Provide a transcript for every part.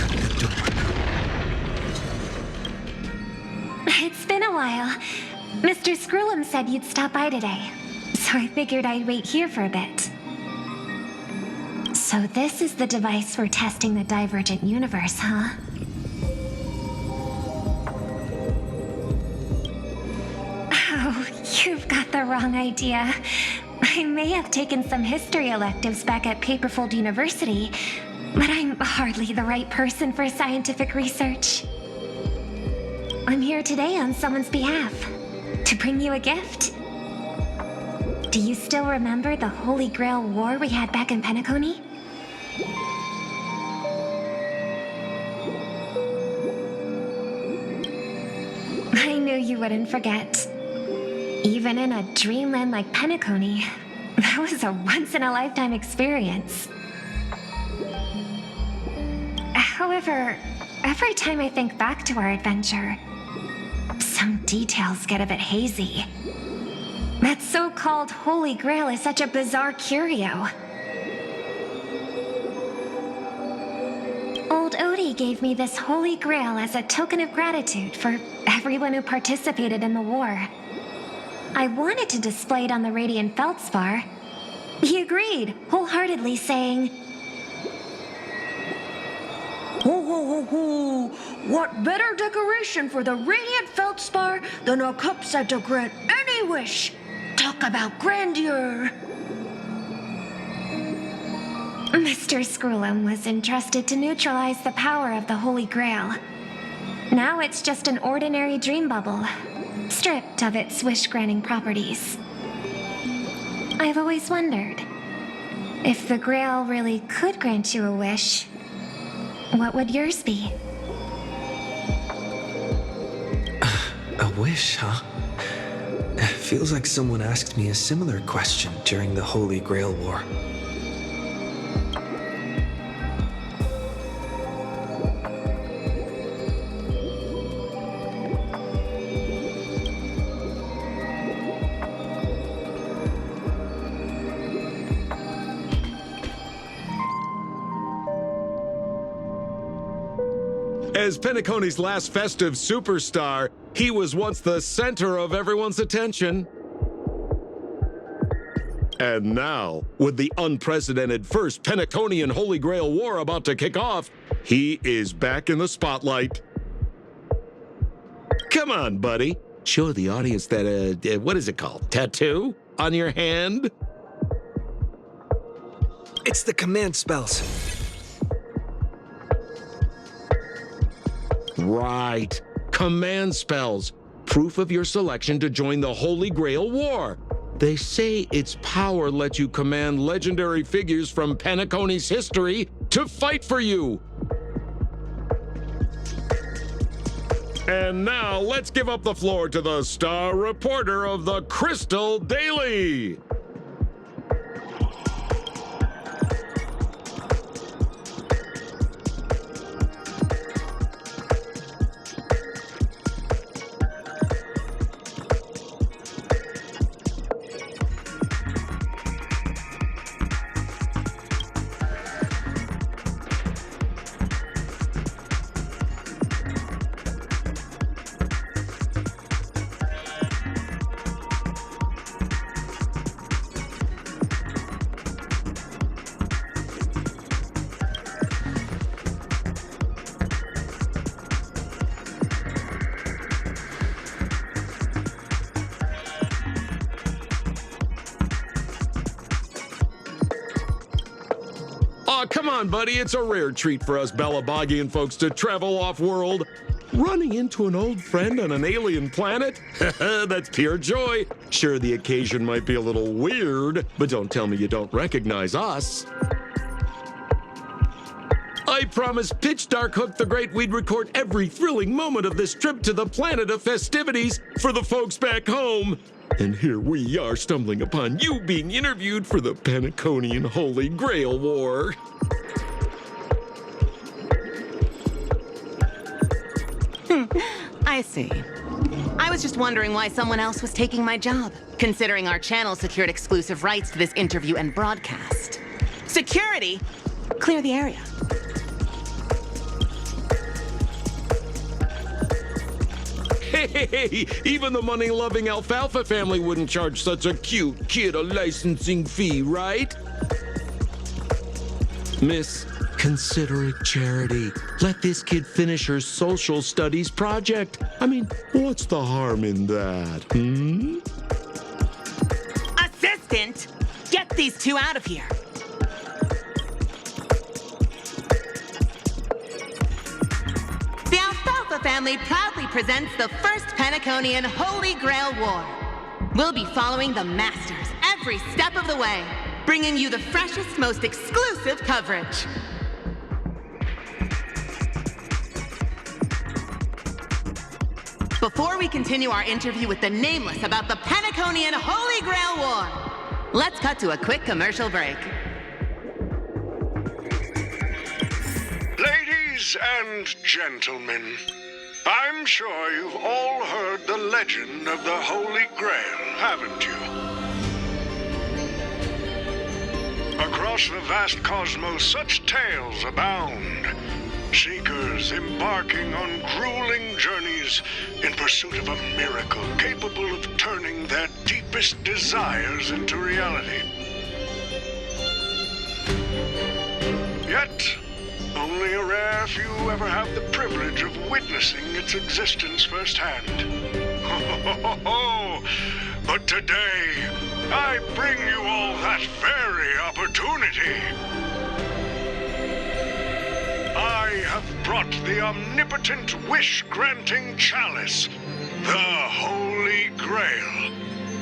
right at the door. It's been a while. Mr. Screwlum said you'd stop by today, so I figured I'd wait here for a bit. So this is the device for testing the divergent universe, huh? Oh, you've got the wrong idea. I may have taken some history electives back at Paperfold University, but I'm hardly the right person for scientific research. I'm here today on someone's behalf, to bring you a gift. Do you still remember the Holy Grail War we had back in Penacony? I knew you wouldn't forget. Even in a dreamland like Penacony, that was a once-in-a-lifetime experience. However, every time I think back to our adventure, some details get a bit hazy. That so-called Holy Grail is such a bizarre curio. Old Odie gave me this Holy Grail as a token of gratitude for everyone who participated in the war. I wanted to display it on the Radiant Feldspar. He agreed, wholeheartedly saying, Ho ho ho ho! What better decoration for the Radiant Feldspar than a cup set to grant any wish? Talk about grandeur! Mr. Screwlum was entrusted to neutralize the power of the Holy Grail. Now it's just an ordinary dream bubble, stripped of its wish-granting properties. I've always wondered, if the Grail really could grant you a wish, what would yours be? A wish, huh? Feels like someone asked me a similar question during the Holy Grail War. As Penacony's last festive superstar, he was once the center of everyone's attention. And now, with the unprecedented first Penaconian Holy Grail War about to kick off, he is back in the spotlight. Come on, buddy. Show the audience that, what is it called? Tattoo? On your hand? It's the command spells. Right. Command spells. Proof of your selection to join the Holy Grail War. They say its power lets you command legendary figures from Penacony's history to fight for you. And now let's give up the floor to the star reporter of the Crystal Daily. Aw, come on, buddy. It's a rare treat for us Balabagian folks to travel off-world. Running into an old friend on an alien planet? That's pure joy. Sure, the occasion might be a little weird, but don't tell me you don't recognize us. I promised Pitch Dark Hook the Great we'd record every thrilling moment of this trip to the planet of festivities for the folks back home. And here we are stumbling upon you being interviewed for the Penaconian Holy Grail War. I see. I was just wondering why someone else was taking my job, considering our channel secured exclusive rights to this interview and broadcast. Security? Clear the area. Hey, even the money-loving alfalfa family wouldn't charge such a cute kid a licensing fee, right? Miss, consider it charity. Let this kid finish her social studies project. I mean, what's the harm in that, Assistant, get these two out of here. The Alfalfa family proudly presents the first Penaconian Holy Grail War. We'll be following the Masters every step of the way, bringing you the freshest, most exclusive coverage. Before we continue our interview with the Nameless about the Penaconian Holy Grail War, let's cut to a quick commercial break. Ladies and gentlemen, I'm sure you've all heard the legend of the Holy Grail, haven't you? Across the vast cosmos, such tales abound. Seekers embarking on grueling journeys in pursuit of a miracle capable of turning their deepest desires into reality. Yet, only a rare few ever have the privilege of witnessing its existence firsthand. But today, I bring you all that very opportunity. I have brought the omnipotent wish-granting chalice, the Holy Grail,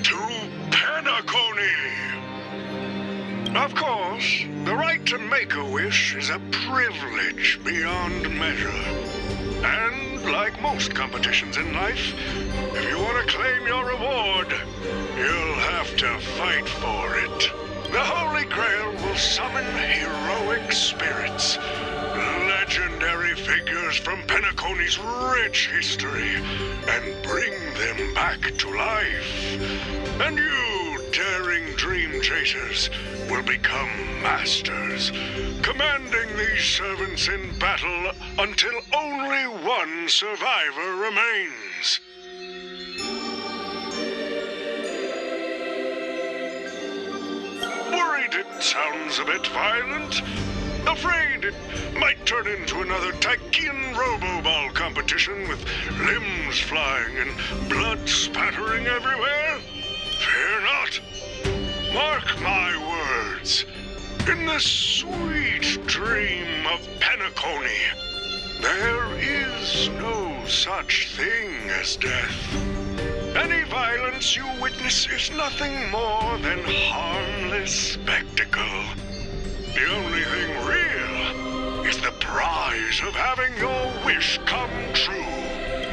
to Penacony. Of course, the right to make a wish is a privilege beyond measure. And like most competitions in life, if you want to claim your reward, you'll have to fight for it. The Holy Grail will summon heroic spirits, legendary figures from Penacony's rich history, and bring them back to life. And you, daring dream chasers, will become masters, commanding these servants in battle until only one survivor remains. Worried it sounds a bit violent? Afraid it might turn into another Tychean Robo-Ball competition with limbs flying and blood spattering everywhere? Fear not. Mark my words. In the sweet dream of Penacony, there is no such thing as death. Any violence you witness is nothing more than harmless spectacle. The only thing real is the prize of having your wish come true.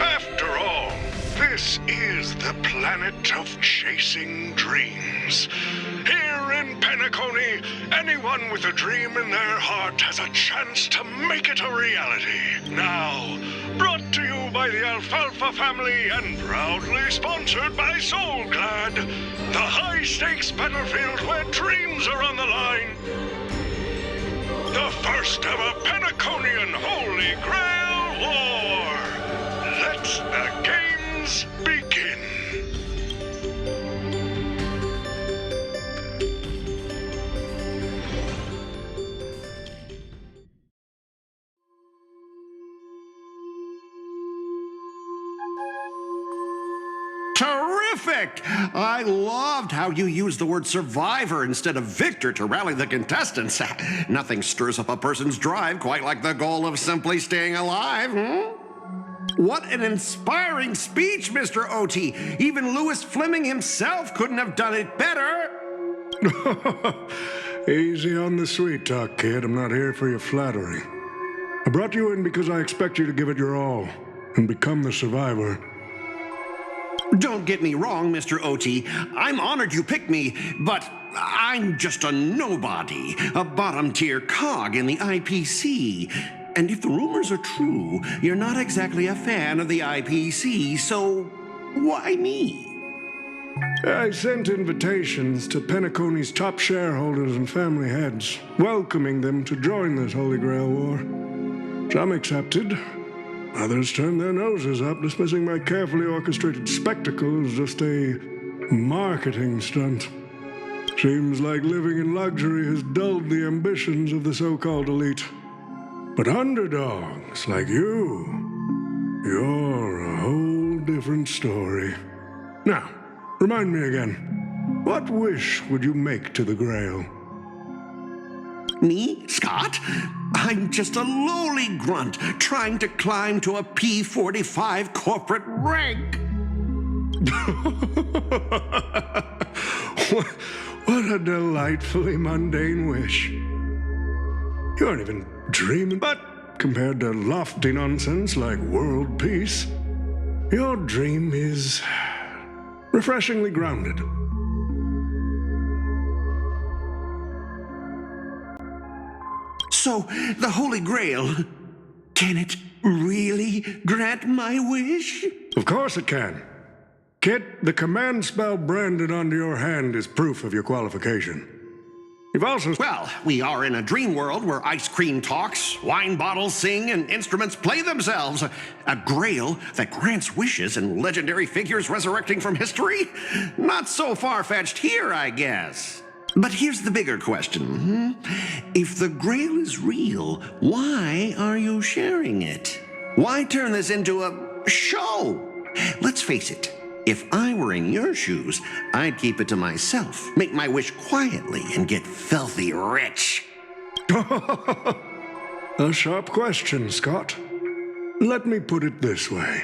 After all, this is the planet of chasing dreams. Here in Penacony, anyone with a dream in their heart has a chance to make it a reality. Now, brought to you by the Alfalfa family and proudly sponsored by Soulglad, the high-stakes battlefield where dreams are on the line. The first ever Penaconian Holy Grail War. Let the games begin. Terrific! I loved how you used the word survivor instead of victor to rally the contestants. Nothing stirs up a person's drive quite like the goal of simply staying alive, What an inspiring speech, Mr. OT. Even Louis Fleming himself couldn't have done it better. Easy on the sweet talk, kid. I'm not here for your flattery. I brought you in because I expect you to give it your all and become the survivor. Don't get me wrong, Mr. OT. I'm honored you picked me, but I'm just a nobody, a bottom-tier cog in the IPC. And if the rumors are true, you're not exactly a fan of the IPC, so why me? I sent invitations to Penacony's top shareholders and family heads, welcoming them to join this Holy Grail War. Some accepted, Others turn their noses up, dismissing my carefully orchestrated spectacle as just a marketing stunt. Seems like living in luxury has dulled the ambitions of the so-called elite. But underdogs like you're a whole different story. Now, remind me again, what wish would you make to the Grail? Me, Scott? I'm just a lowly grunt trying to climb to a P-45 corporate rank. What a delightfully mundane wish. You aren't even dreaming, but compared to lofty nonsense like world peace, your dream is refreshingly grounded. So, the Holy Grail, can it really grant my wish? Of course it can. Kit, the command spell branded onto your hand is proof of your qualification. You've also... Well, we are in a dream world where ice cream talks, wine bottles sing, and instruments play themselves. A grail that grants wishes and legendary figures resurrecting from history? Not so far-fetched here, I guess. But here's the bigger question. If the grail is real, why are you sharing it? Why turn this into a show? Let's face it. If I were in your shoes, I'd keep it to myself, make my wish quietly, and get filthy rich. A sharp question, Scott. Let me put it this way.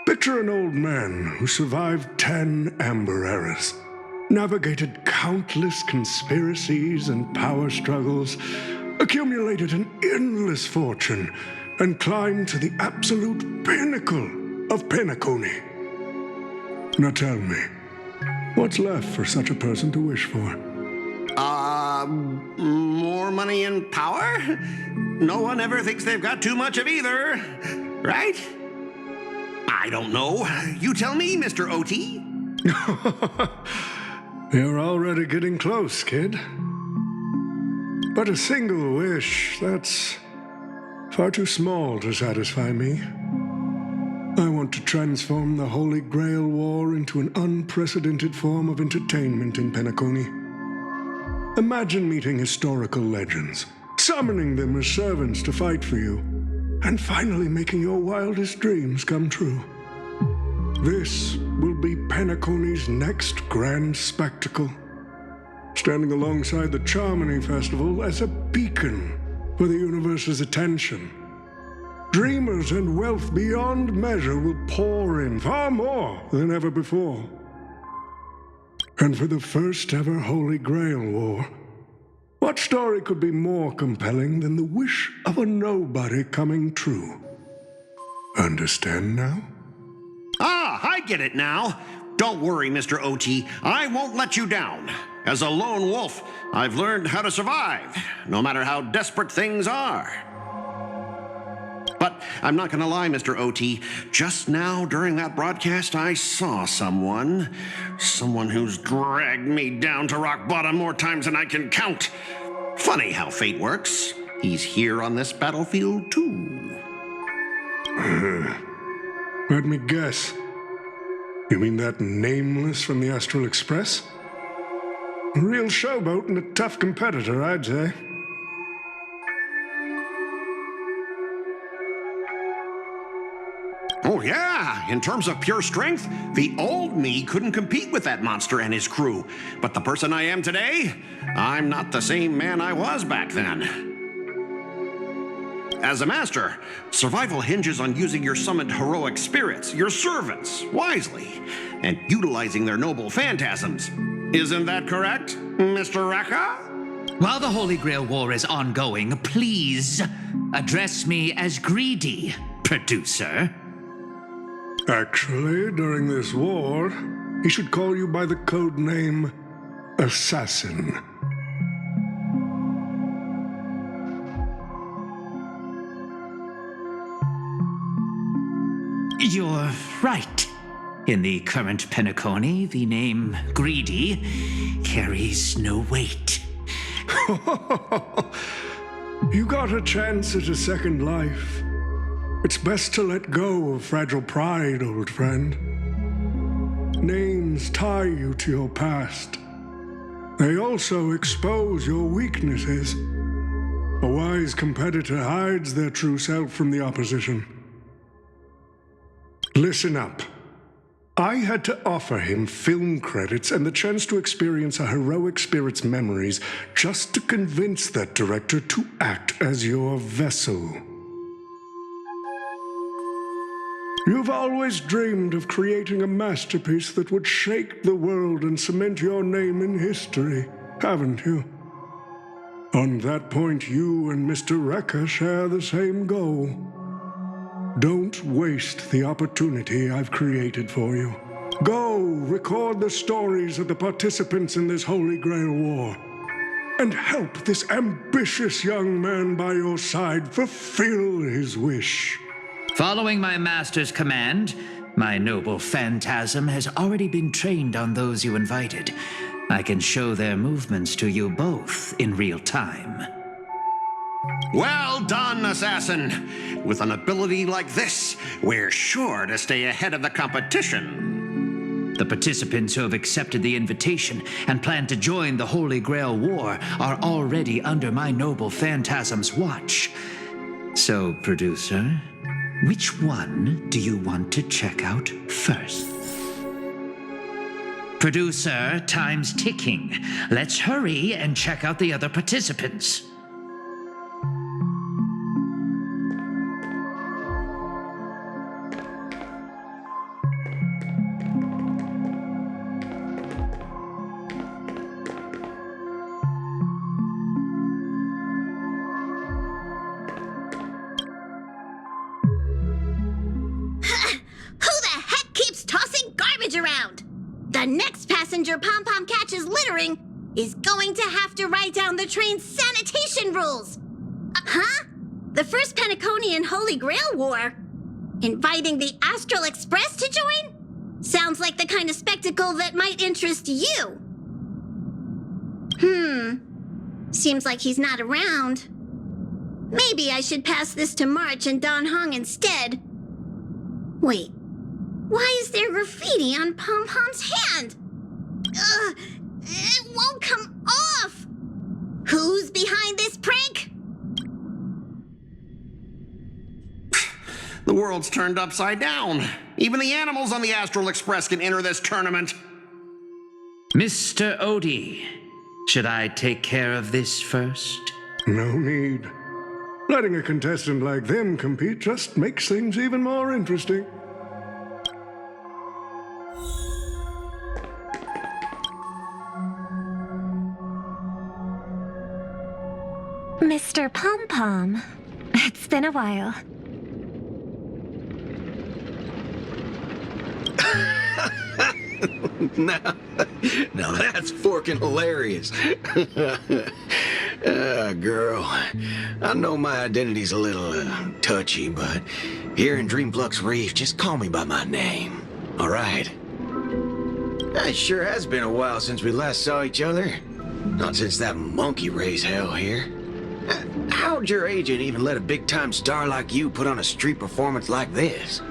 Picture an old man who survived 10 Amber Eras, navigated countless conspiracies and power struggles, accumulated an endless fortune, and climbed to the absolute pinnacle of Penacony. Now tell me, what's left for such a person to wish for? More money and power? No one ever thinks they've got too much of either, right? I don't know. You tell me, Mr. O.T. You're already getting close, kid. But a single wish, that's far too small to satisfy me. I want to transform the Holy Grail War into an unprecedented form of entertainment in Penacony. Imagine meeting historical legends, summoning them as servants to fight for you, and finally making your wildest dreams come true. This will be Penacony's next grand spectacle, standing alongside the Charmony Festival as a beacon for the universe's attention. Dreamers and wealth beyond measure will pour in, far more than ever before. And for the first ever Holy Grail War, what story could be more compelling than the wish of a nobody coming true? Understand now? Ah, I get it now. Don't worry, Mr. O.T. I won't let you down. As a lone wolf, I've learned how to survive, no matter how desperate things are. But I'm not going to lie, Mr. O.T. Just now, during that broadcast, I saw someone who's dragged me down to rock bottom more times than I can count. Funny how fate works. He's here on this battlefield, too. Let me guess. You mean that Nameless from the Astral Express? A real showboat and a tough competitor, I'd say. Oh, yeah. In terms of pure strength, the old me couldn't compete with that monster and his crew. But the person I am today, I'm not the same man I was back then. As a master, survival hinges on using your summoned heroic spirits, your servants, wisely, and utilizing their noble phantasms. Isn't that correct, Mr. Raka? While the Holy Grail War is ongoing, please address me as Greedy, producer. Actually, during this war, he should call you by the code name Assassin. You're right. In the current Penacony, the name Greedy carries no weight. You got a chance at a second life. It's best to let go of fragile pride, old friend. Names tie you to your past. They also expose your weaknesses. A wise competitor hides their true self from the opposition. Listen up. I had to offer him film credits and the chance to experience a heroic spirit's memories just to convince that director to act as your vessel. You've always dreamed of creating a masterpiece that would shake the world and cement your name in history, haven't you? On that point, you and Mr. Rekka share the same goal. Don't waste the opportunity I've created for you. Go record the stories of the participants in this Holy Grail War, and help this ambitious young man by your side fulfill his wish. Following my master's command, my noble phantasm has already been trained on those you invited. I can show their movements to you both in real time. Well done, assassin. With an ability like this, we're sure to stay ahead of the competition. The participants who have accepted the invitation and plan to join the Holy Grail War are already under my noble phantasm's watch. So, producer, which one do you want to check out first? Producer, time's ticking. Let's hurry and check out the other participants. Around. The next passenger Pom-Pom catches littering is going to have to write down the train's sanitation rules. Huh? The first Penaconian Holy Grail War? Inviting the Astral Express to join? Sounds like the kind of spectacle that might interest you. Seems like he's not around. Maybe I should pass this to March and Don Hong instead. Wait. Why is there graffiti on Pom-Pom's hand? It won't come off! Who's behind this prank? The world's turned upside down. Even the animals on the Astral Express can enter this tournament. Mr. Odie, should I take care of this first? No need. Letting a contestant like them compete just makes things even more interesting. Mr. Pom-Pom, it's been a while. Now that's forking hilarious. Girl, I know my identity's a little touchy, but here in Dreamflux Reef, just call me by my name, all right? It sure has been a while since we last saw each other. Not since that monkey raised hell here. How'd your agent even let a big-time star like you put on a street performance like this?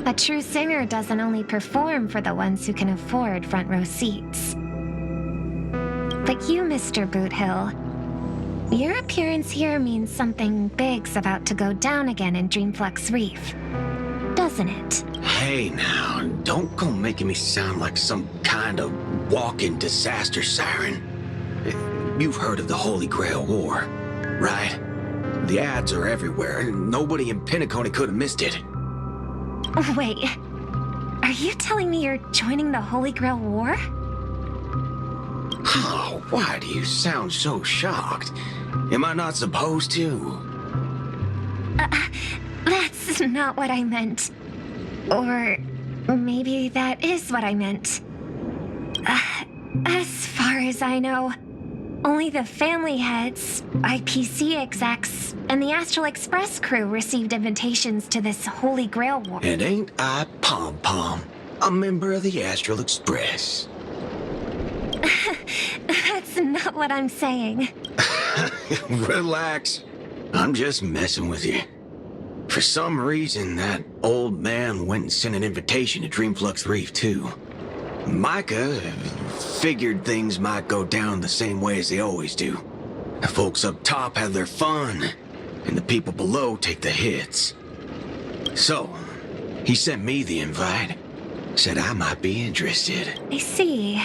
A true singer doesn't only perform for the ones who can afford front-row seats. But you, Mr. Boothill, your appearance here means something big's about to go down again in Dreamflux Reef, doesn't it? Hey now, don't go making me sound like some kind of walking disaster siren. You've heard of the Holy Grail War, right? The ads are everywhere. Nobody in Penacony could have missed it. Wait, are you telling me you're joining the Holy Grail War? Oh, why do you sound so shocked? Am I not supposed to? That's not what I meant. Or maybe that is what I meant. As far as I know, only the family heads, IPC execs, and the Astral Express crew received invitations to this Holy Grail War. And ain't I Pom-Pom, a member of the Astral Express? That's not what I'm saying. Relax. I'm just messing with you. For some reason, that old man went and sent an invitation to Dreamflux Reef, too. Micah figured things might go down the same way as they always do. The folks up top have their fun, and the people below take the hits. So, he sent me the invite. Said I might be interested. I see.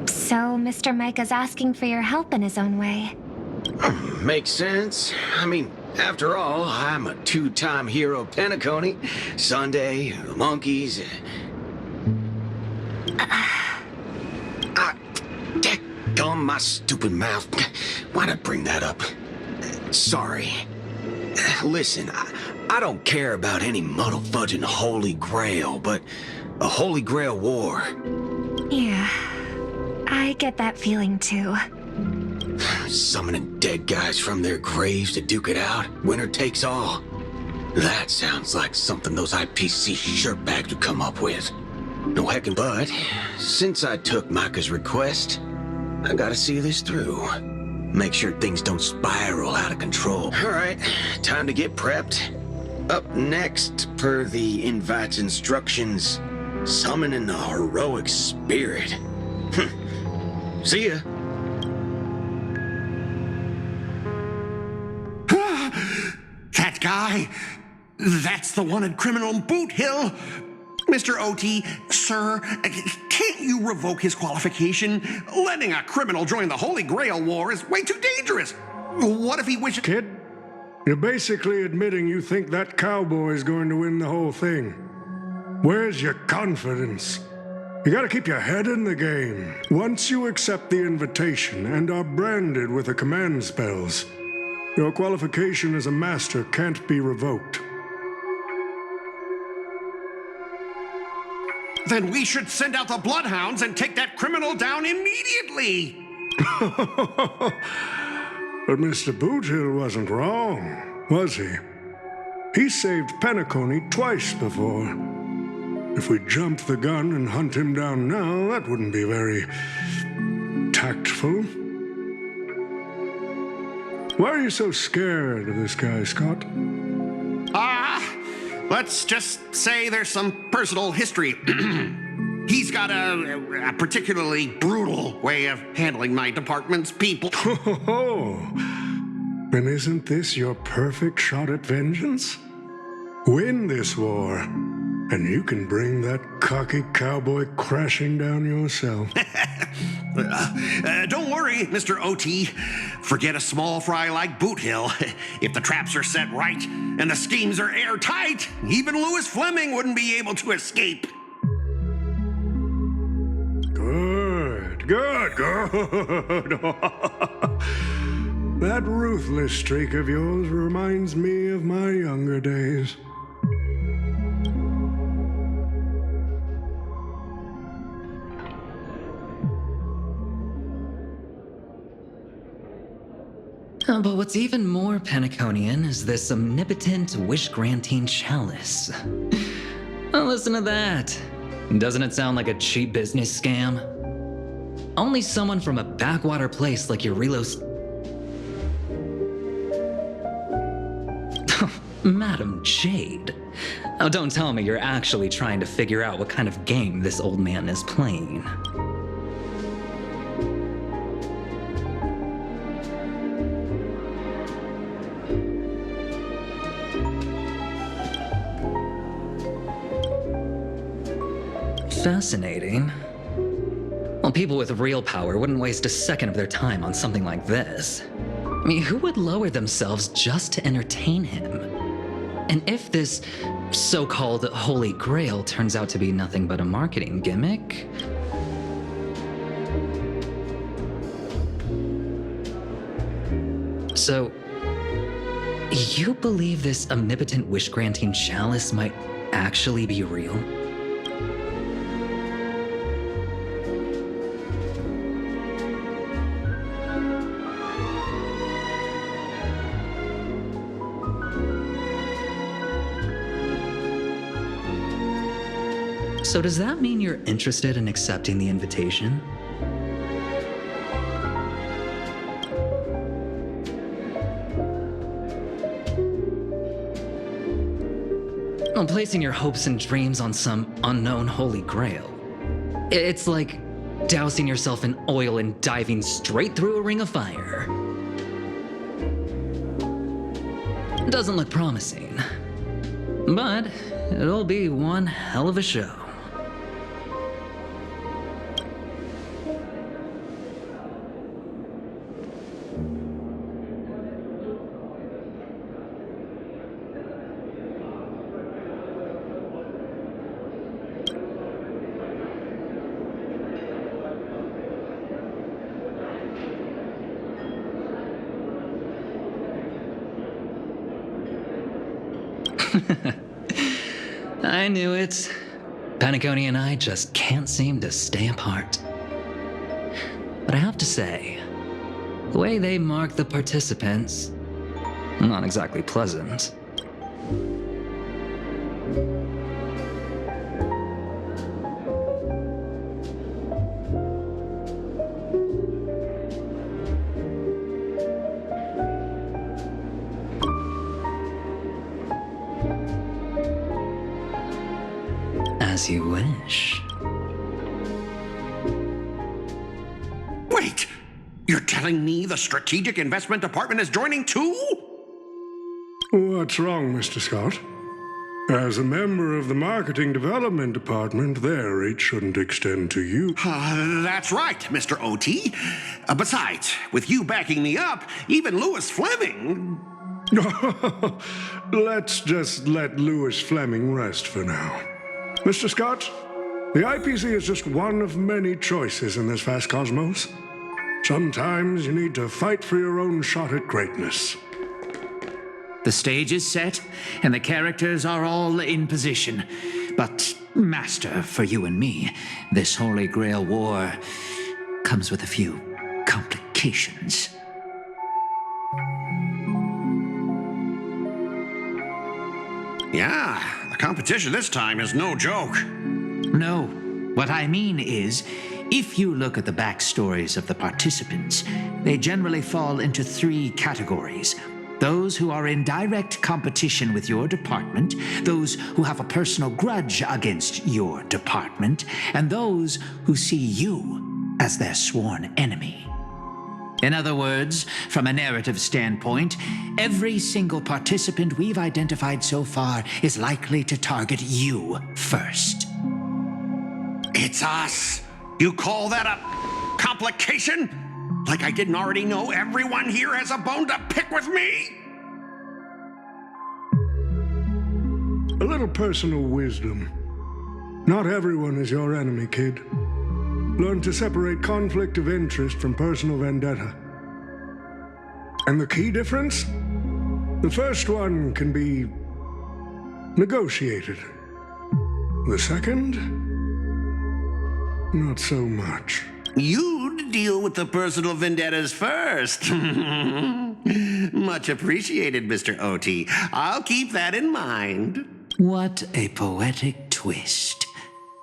So Mr. Micah's asking for your help in his own way. Makes sense. I mean, after all, I'm a two-time hero Penacony. Sunday, the monkeys. Dadgum my stupid mouth. Why'd I bring that up? Sorry. Listen, I don't care about any muddle-fudging Holy Grail, but a Holy Grail war. Yeah, I get that feeling too. Summoning dead guys from their graves to duke it out. Winner takes all. That sounds like something those IPC shirtbags would come up with. No heckin' but, since I took Micah's request, I gotta see this through. Make sure things don't spiral out of control. Alright, time to get prepped. Up next, per the invite's instructions, summoning the heroic spirit. See ya. That guy? That's the one at Criminal Boot Hill. Mr. OT, sir, can't you revoke his qualification? Letting a criminal join the Holy Grail War is way too dangerous. What if he wishes... Kid, you're basically admitting you think that cowboy is going to win the whole thing. Where's your confidence? You gotta keep your head in the game. Once you accept the invitation and are branded with the command spells, your qualification as a master can't be revoked. Then we should send out the bloodhounds and take that criminal down immediately. But Mr. Boothill wasn't wrong, was he? He saved Penacony twice before. If we jumped the gun and hunt him down now, that wouldn't be very tactful. Why are you so scared of this guy, Scott? Let's just say there's some personal history. He's got a particularly brutal way of handling my department's people. Oh, then isn't this your perfect shot at vengeance? Win this war, and you can bring that cocky cowboy crashing down yourself. Don't worry, Mr. OT. Forget a small fry like Boot Hill. If the traps are set right and the schemes are airtight, even Louis Fleming wouldn't be able to escape. Good. That ruthless streak of yours reminds me of my younger days. But what's even more Penaconian is this omnipotent wish-granting chalice. Oh, listen to that. Doesn't it sound like a cheap business scam? Only someone from a backwater place like Eurylos... Madam Jade. Oh, don't tell me you're actually trying to figure out what kind of game this old man is playing. Fascinating. Well, people with real power wouldn't waste a second of their time on something like this. I mean, who would lower themselves just to entertain him? And if this so-called Holy Grail turns out to be nothing but a marketing gimmick... So, you believe this omnipotent wish-granting chalice might actually be real? So does that mean you're interested in accepting the invitation? on placing your hopes and dreams on some unknown holy grail. It's like dousing yourself in oil and diving straight through a ring of fire. Doesn't look promising, but it'll be one hell of a show. I knew it. Penacony and I just can't seem to stay apart. But I have to say, the way they mark the participants, not exactly pleasant. As you wish. Wait! You're telling me the Strategic Investment Department is joining too? What's wrong, Mr. Scott? As a member of the Marketing Development Department, their reach shouldn't extend to you. That's right, Mr. OT. Besides, with you backing me up, even Louis Fleming... Let's just let Louis Fleming rest for now. Mr. Scott, the IPC is just one of many choices in this vast cosmos. Sometimes you need to fight for your own shot at greatness. The stage is set, and the characters are all in position. But, Master, for you and me, this Holy Grail War comes with a few complications. Yeah, the competition this time is no joke. No, what I mean is, if you look at the backstories of the participants, they generally fall into 3 categories. Those who are in direct competition with your department, those who have a personal grudge against your department, and those who see you as their sworn enemy. In other words, from a narrative standpoint, every single participant we've identified so far is likely to target you first. It's us. You call that a complication? Like I didn't already know everyone here has a bone to pick with me? A little personal wisdom. Not everyone is your enemy, kid. Learn to separate conflict of interest from personal vendetta. And the key difference? The first one can be negotiated. The second? Not so much. You'd deal with the personal vendettas first. Much appreciated, Mr. OT. I'll keep that in mind. What a poetic twist.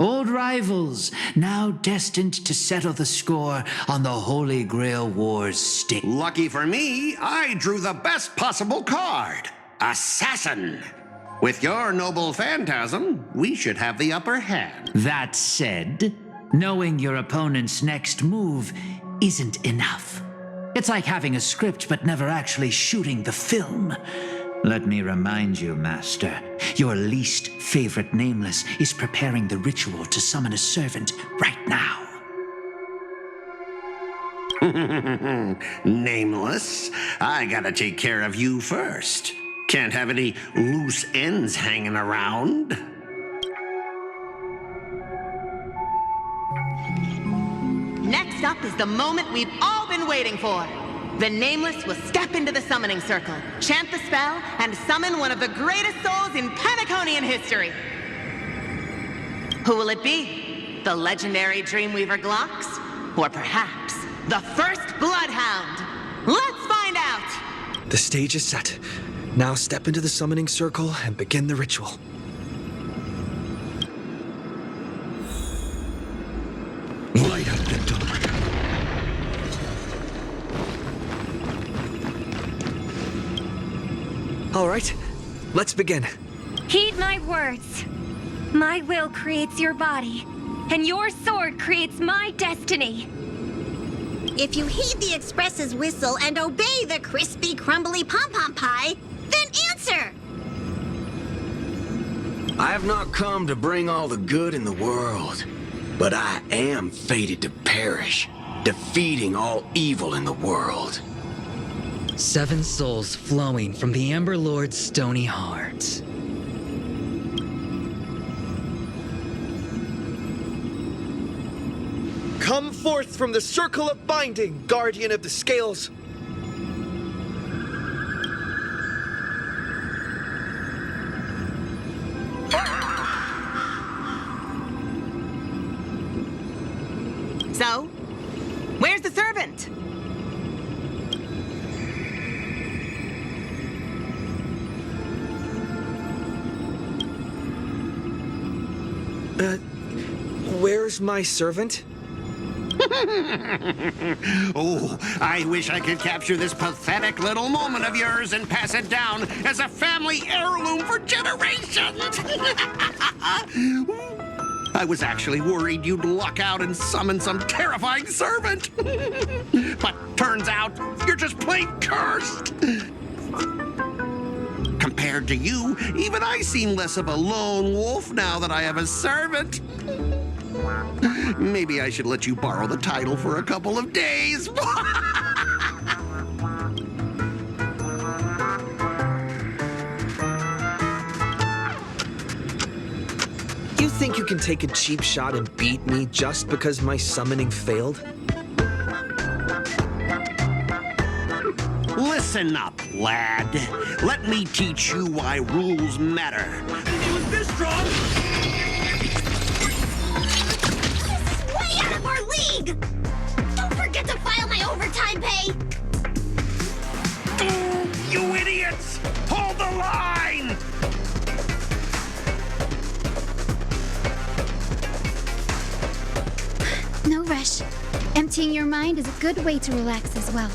Old rivals, now destined to settle the score on the Holy Grail War's stage. Lucky for me, I drew the best possible card. Assassin. With your noble phantasm, we should have the upper hand. That said, knowing your opponent's next move isn't enough. It's like having a script but never actually shooting the film. Let me remind you, Master, your least favorite Nameless is preparing the ritual to summon a servant right now. Nameless, I gotta take care of you first. Can't have any loose ends hanging around. Next up is the moment we've all been waiting for. The Nameless will step into the summoning circle, chant the spell, and summon one of the greatest souls in Penaconian history. Who will it be? The legendary Dreamweaver Glocks? Or perhaps the first Bloodhound? Let's find out! The stage is set. Now step into the summoning circle and begin the ritual. Light up, victim. All right, let's begin. Heed my words. My will creates your body, and your sword creates my destiny. If you heed the Express's whistle and obey the crispy, crumbly pom-pom pie, then answer! I have not come to bring all the good in the world, but I am fated to perish, defeating all evil in the world. 7 souls flowing from the Amber Lord's stony heart. Come forth from the circle of binding, guardian of the scales. So, where's the servant? Where's my servant? Oh, I wish I could capture this pathetic little moment of yours and pass it down as a family heirloom for generations. I was actually worried you'd luck out and summon some terrifying servant. But turns out you're just plain cursed. Compared to you, even I seem less of a lone wolf now that I have a servant. Maybe I should let you borrow the title for a couple of days. You think you can take a cheap shot and beat me just because my summoning failed? Listen up, lad. Let me teach you why rules matter. He was this strong! Way out of our league! Don't forget to file my overtime pay! You idiots! Hold the line! No rush. Emptying your mind is a good way to relax as well.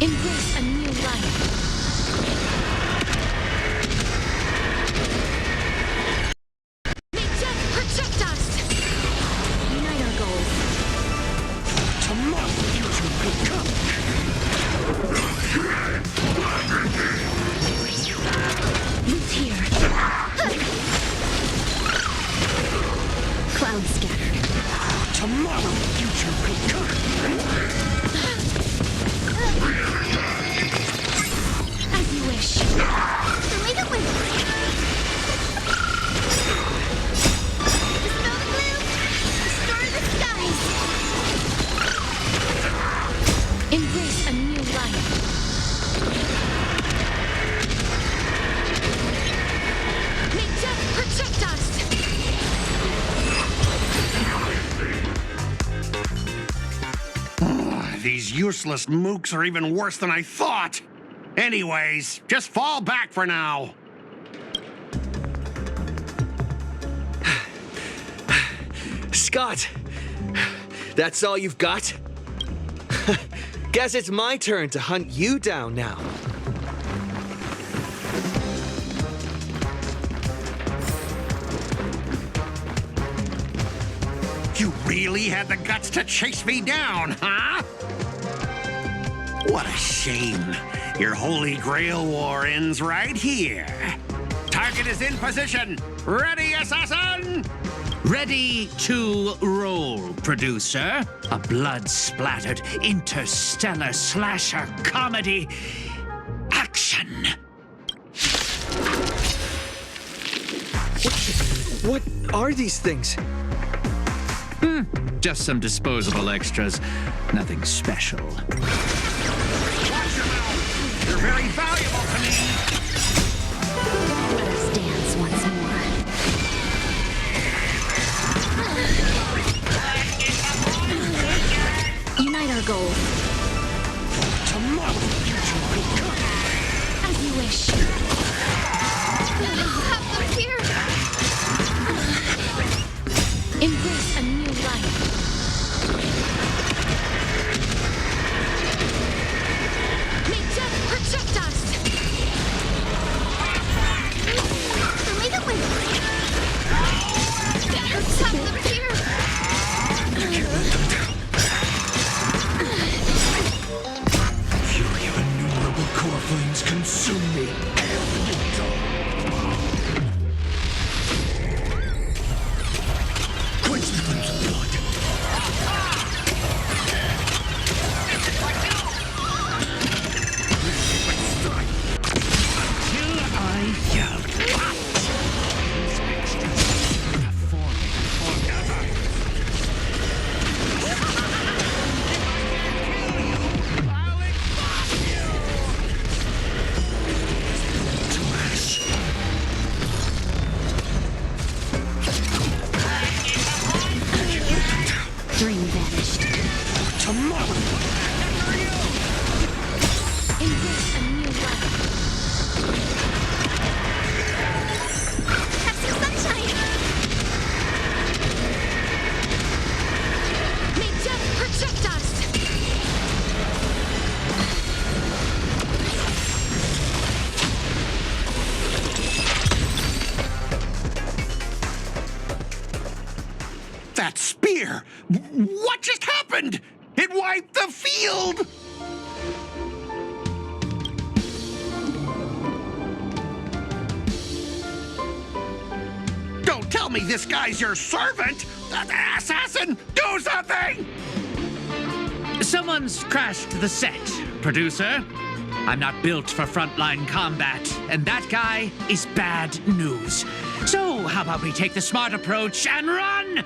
Embrace a new life. May death protect us! Unite our goals. Tomorrow, future could come. Loot here. Cloud scattered. Tomorrow, future could come. As you wish. Delay the wind. Dispel the gloom. Restore the skies. Embrace a new life. May death protect us. These useless mooks are even worse than I thought. Anyways, just fall back for now. Scott! That's all you've got? Guess it's my turn to hunt you down now. You really had the guts to chase me down, huh? What a shame. Your Holy Grail war ends right here. Target is in position. Ready, assassin? Ready to roll, producer. A blood-splattered interstellar slasher comedy. Action! What are these things? Just some disposable extras. Nothing special. Watch your mouth. You're very valuable to me. Let us dance once more. Unite our goals. Tomorrow, future will come. As you wish. Have them here. Embrace a new life. May death protect us. Delay the wind. That hurts. Have them here. Fury of innumerable core flames consume me. Quench the flames of blood. Till I yell. These extras are forming forever. Dream vanished. Tomorrow. Embrace a new life. Have some sunshine. May death protect us. That spear! What just happened? It wiped the field! Don't tell me this guy's your servant! Assassin, do something! Someone's crashed the set, producer. I'm not built for frontline combat, and that guy is bad news. So, how about we take the smart approach and run?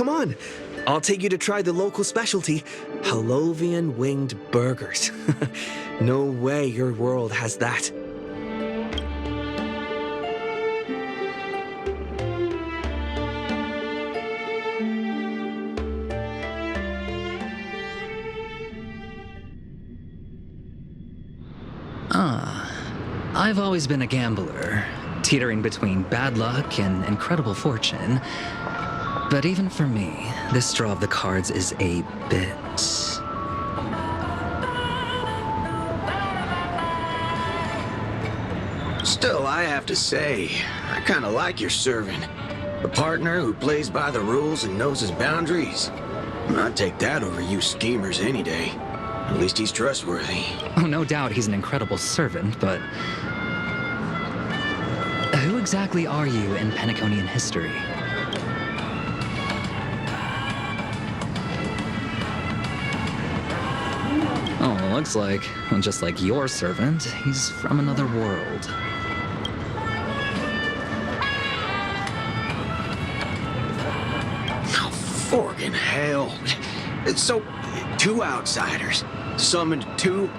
come on. I'll take you to try the local specialty, Halovian winged burgers. No way your world has that. I've always been a gambler, teetering between bad luck and incredible fortune. But even for me, this draw of the cards is a bit... Still, I have to say, I kind of like your servant. A partner who plays by the rules and knows his boundaries. I'd take that over you schemers any day. At least he's trustworthy. Oh, no doubt he's an incredible servant, but... Who exactly are you in Penaconian history? Oh, looks like, well, just like your servant, he's from another world. Oh, forking hell. So, 2 outsiders summoned 2...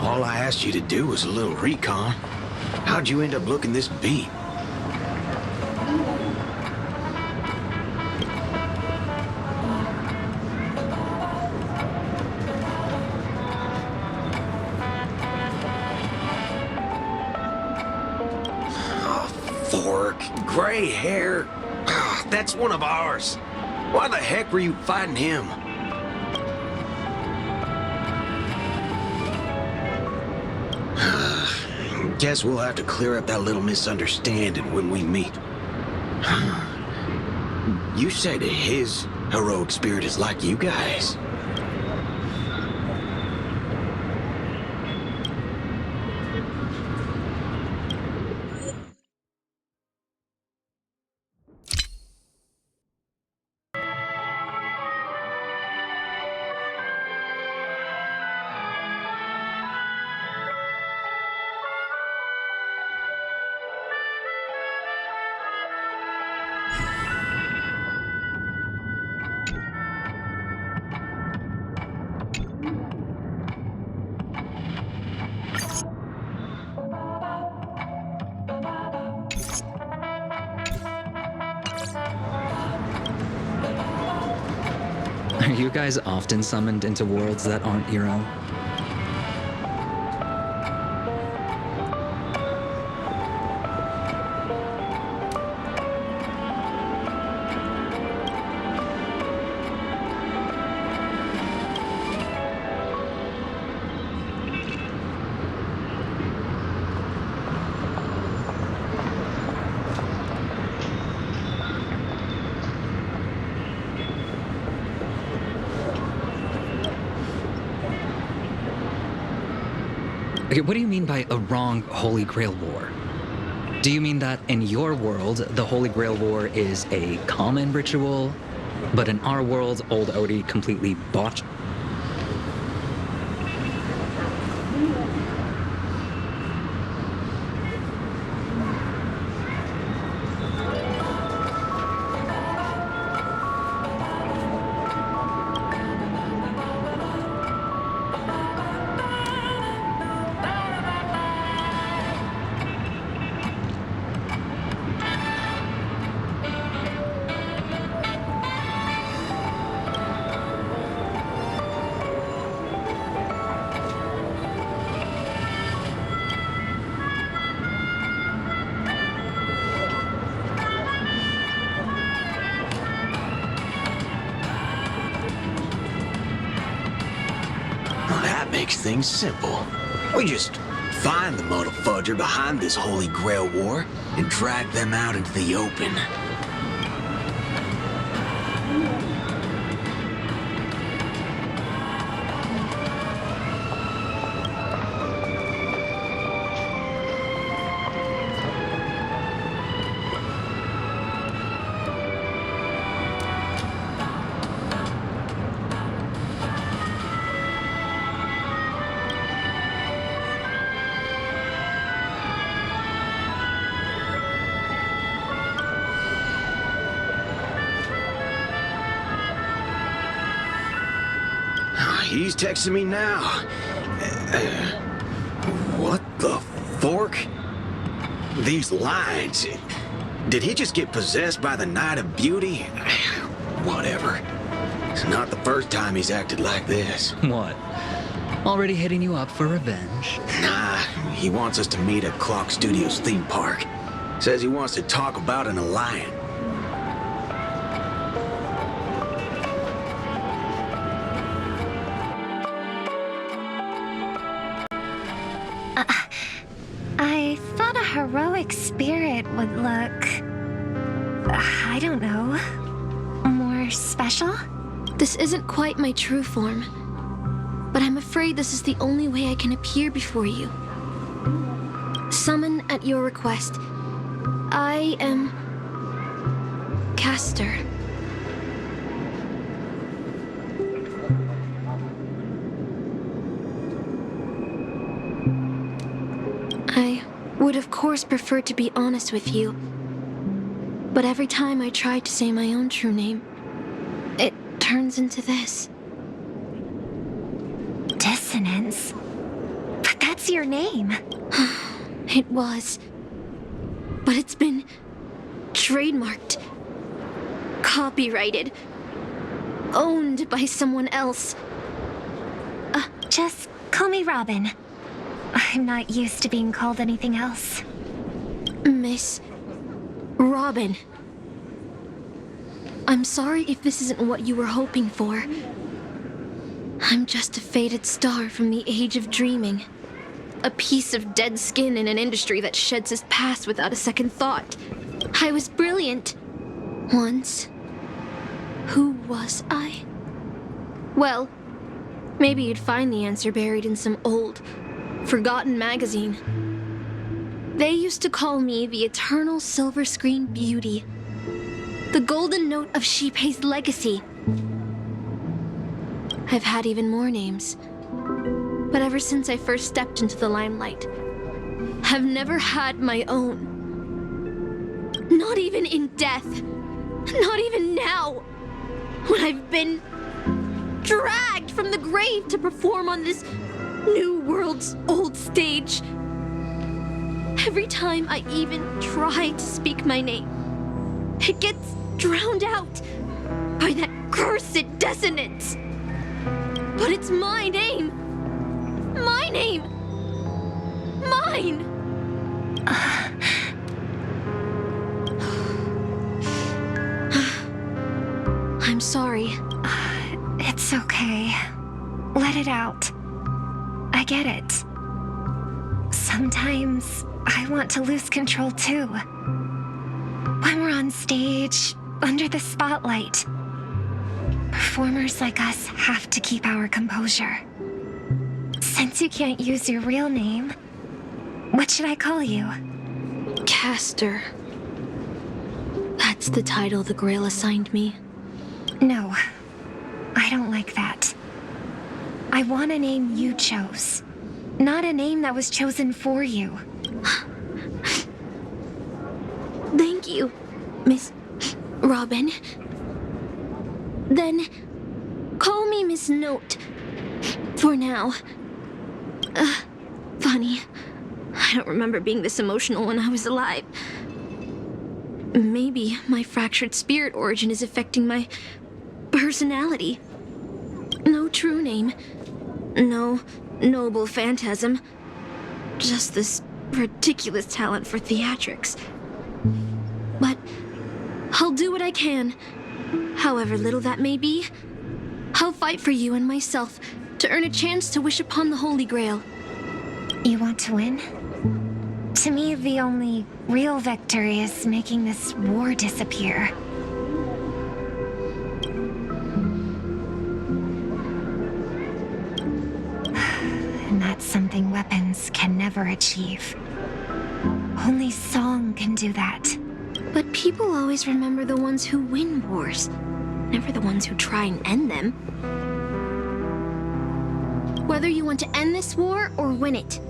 All I asked you to do was a little recon. How'd you end up looking this beat? Oh, fork, gray hair. That's one of ours. Why the heck were you fighting him? Guess we'll have to clear up that little misunderstanding when we meet. You said his heroic spirit is like you guys. Are you guys often summoned into worlds that aren't your own? Okay, what do you mean by a wrong Holy Grail War? Do you mean that in your world, the Holy Grail War is a common ritual, but in our world, old Odie completely botched? Makes things simple. We just find the muddle fudger behind this Holy Grail War and drag them out into the open. he's texting me now. What the fork? These lines. Did he just get possessed by the Night of Beauty? Whatever. It's not the first time he's acted like this. What? Already hitting you up for revenge? Nah, he wants us to meet at Clock Studios theme park. Says he wants to talk about an alliance. I thought a heroic spirit would look... I don't know... more special? This isn't quite my true form, but I'm afraid this is the only way I can appear before you. Summon at your request. I am... Castor. I would of course prefer to be honest with you, but every time I try to say my own true name, it turns into this. Dissonance? But that's your name. It was. But it's been trademarked, copyrighted, owned by someone else. Just call me Robin. I'm not used to being called anything else. Miss Robin. I'm sorry if this isn't what you were hoping for. I'm just a faded star from the age of dreaming. A piece of dead skin in an industry that sheds its past without a second thought. I was brilliant. Once. Who was I? Well, maybe you'd find the answer buried in some old, forgotten magazine. They used to call me the eternal silver screen beauty. The golden note of Shipei's legacy. I've had even more names. But ever since I first stepped into the limelight, I've never had my own. Not even in death. Not even now. When I've been dragged from the grave to perform on this new world's old stage. Every time I even try to speak my name, it gets drowned out by that cursed dissonance. But it's my name. My name. Mine. I'm sorry. It's okay. Let it out. I get it. Sometimes I want to lose control too. When we're on stage, under the spotlight, performers like us have to keep our composure. Since you can't use your real name, what should I call you? Castor. That's the title the Grail assigned me. No, I don't like that. I want a name you chose, not a name that was chosen for you. Thank you, Miss Robin. Then, call me Miss Note. For now. Funny. I don't remember being this emotional when I was alive. Maybe my fractured spirit origin is affecting my personality. No true name. No noble phantasm. Just this ridiculous talent for theatrics. But I'll do what I can. However little that may be, I'll fight for you and myself to earn a chance to wish upon the Holy Grail. You want to win? To me, the only real victory is making this war disappear. And that's something weapons can never achieve. Only song can do that. But people always remember the ones who win wars, never the ones who try and end them. Whether you want to end this war or win it,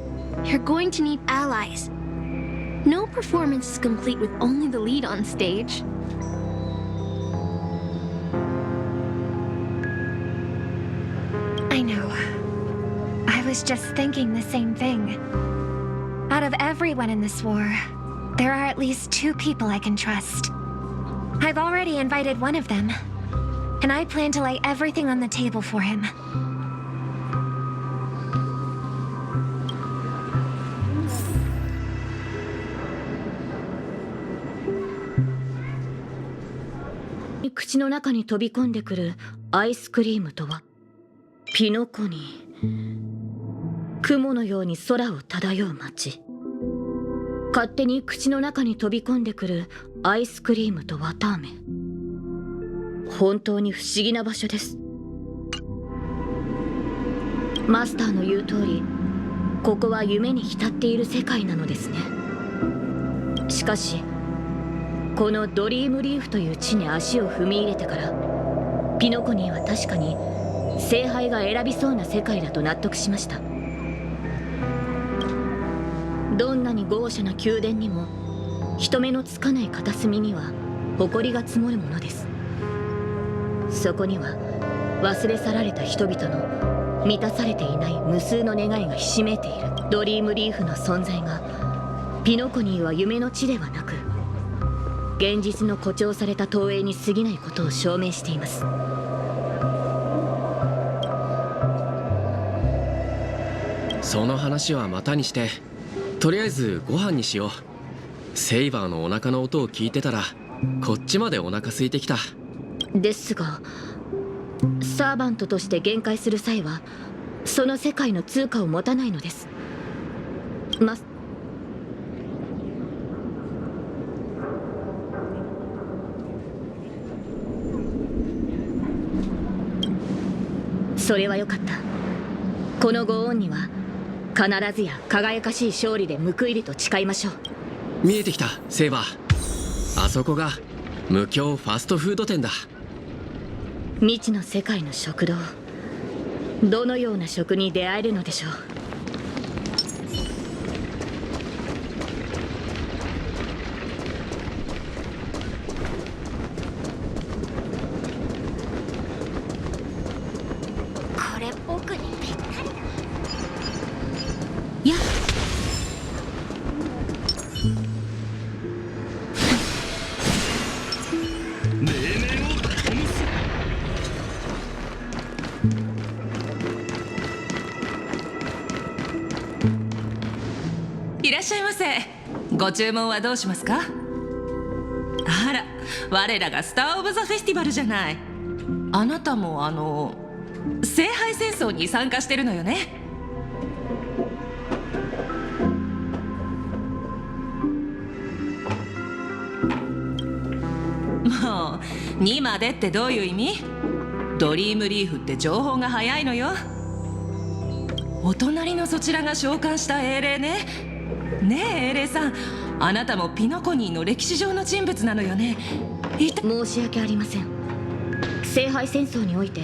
you're going to need allies. No performance is complete with only the lead on stage. I I know. I was just thinking the same thing. Out of everyone in this war, there are at least 2 people I can trust. I've already invited one of them, and I plan to lay everything on the table for him.口の中に飛び込んでくるアイスクリームとは、ピノコニー。雲のように空を漂う街。勝手に口の中に飛び込んでくるアイスクリームと綿あめ。本当に不思議な場所です。マスターの言う通り、ここは夢に浸っている世界なのですね。しかしこのドリームリーフという地に足を踏み入れてから、ピノコニーは確かに聖杯が選びそうな世界だと納得しました。どんなに豪奢な宮殿にも、人目のつかない片隅には埃が積もるものです。そこには忘れ去られた人々の満たされていない無数の願いがひしめいている。ドリームリーフの存在が、ピノコニーは夢の地ではなく、現実の誇張された投影に過ぎないことを証明しています。その話はまたにして、とりあえずご飯にしよう。セイバーのお腹の音を聞いてたら、こっちまでお腹空いてきた。ですが、サーバントとして限界する際はその世界の通貨を持たないのです。それはよかった。このご恩には必ずや輝かしい勝利で報いると誓いましょう。見えてきた、セイバー。あそこが無教ファストフード店だ。未知の世界の食堂、どのような食に出会えるのでしょう。これ僕にぴったりだ。やっいらっしゃいませ。ご注文はどうしますか？あら、我らがスター・オブ・ザ・フェスティバルじゃない。あなたも聖杯戦争に参加してるのよね。もう2までってどういう意味？ドリームリーフって情報が早いのよ。お隣のそちらが召喚した英霊ね。ねえ英霊さん、あなたもピノコニーの歴史上の人物なのよね。申し訳ありません。聖杯戦争において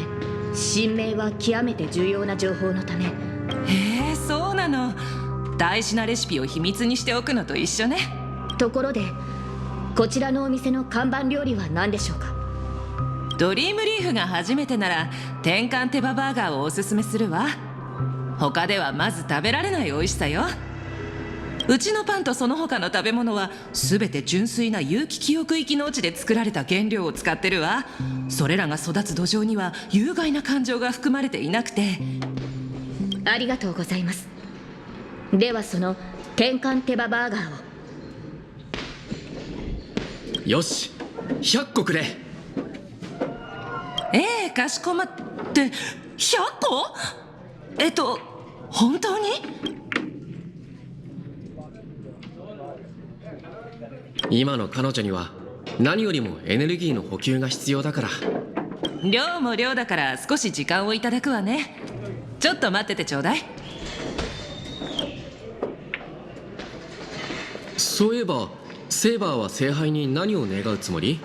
神明は極めて重要な情報のため。へえ、そうなの。大事なレシピを秘密にしておくのと一緒ね。ところで、こちらのお店の看板料理は何でしょうか？ドリームリーフが初めてなら転換手羽バーガーをおすすめするわ。他ではまず食べられない美味しさよ。うちのパンとその他の食べ物は全て純粋な有機記憶域農地で作られた原料を使ってるわ。それらが育つ土壌には有害な感情が含まれていなくて。ありがとうございます。ではその転換手羽バーガーを。よし、100個くれ。ええ、かしこまって。100個？本当に？今の彼女には何よりもエネルギーの補給が必要だから。量も量だから少し時間をいただくわね。ちょっと待っててちょうだい。そういえばセイバーは聖杯に何を願うつもり？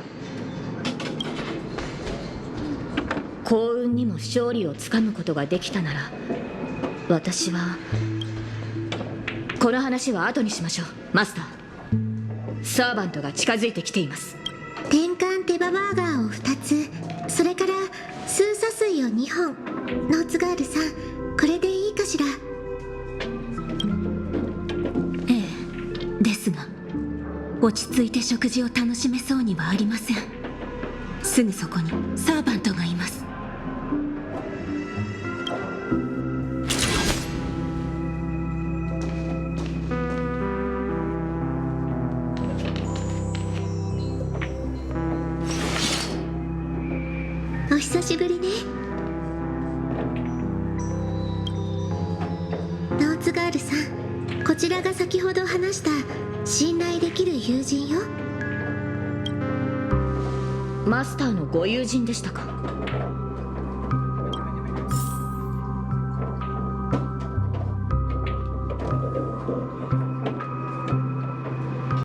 幸運にも勝利をつかむことができたなら、私はこの話は後にしましょう。マスター、サーバントが近づいてきています。転換手羽バーガーを2つ、それから数素水を2本。ノーツガールさん、これでいいかしら？ええ、ですが落ち着いて食事を楽しめそうにはありません。すぐそこにサーバントがいます。お久しぶりね。ノーツガールさん、こちらが先ほど話した信頼できる友人よ。マスターのご友人でしたか。